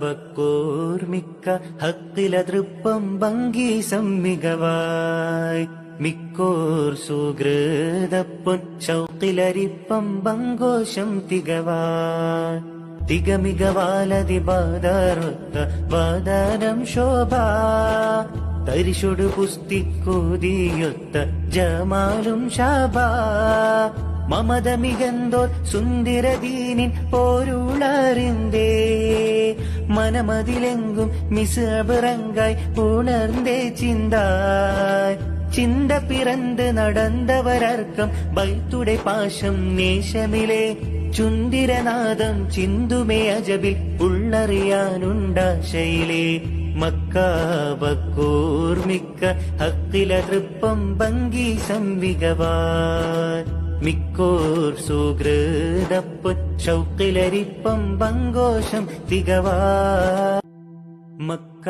ബക്കോർമിക്ക ഹക്കിലതൃപ്പം ഭംഗി സമ്മികവായി മിക്കോർ സുഹൃതപ്പൊൻ ശൗക്കിലരിപ്പം ബങ്കോശം തികവായി തികമികവാലതി ബാധാരൊത്ത ബാധാരം ശോഭ തരിശൊടു പുസ്തിക്കൂതിയൊത്ത ജമാലും ശാബ മമത മികന്തോർ സുന്ദരദീനിൻ പോരുളറിന്തേ മനമതിലെങ്കും മിസബറങ്കായ് ഉണർந்தே ചിന്തായ് ചിന്ത പിറந்து നടந்தവരർക്കം ബൈത്തുടെ പാശം നേശമിലെ ചുന്തിരനാദം ചിന്തുമേ അജബിൽ ഉള്ളറിയാനുണ്ടാശയിലെ മക്കാവക്കൂർമിക്ക ഹക്കിലതൃപ്പം ഭംഗി സംവികവാൻ മിക്കോർ സുഹൃതപ്പൊൻ ശൗക്കിലരിപ്പം ബങ്കോശം തികവാ മക്ക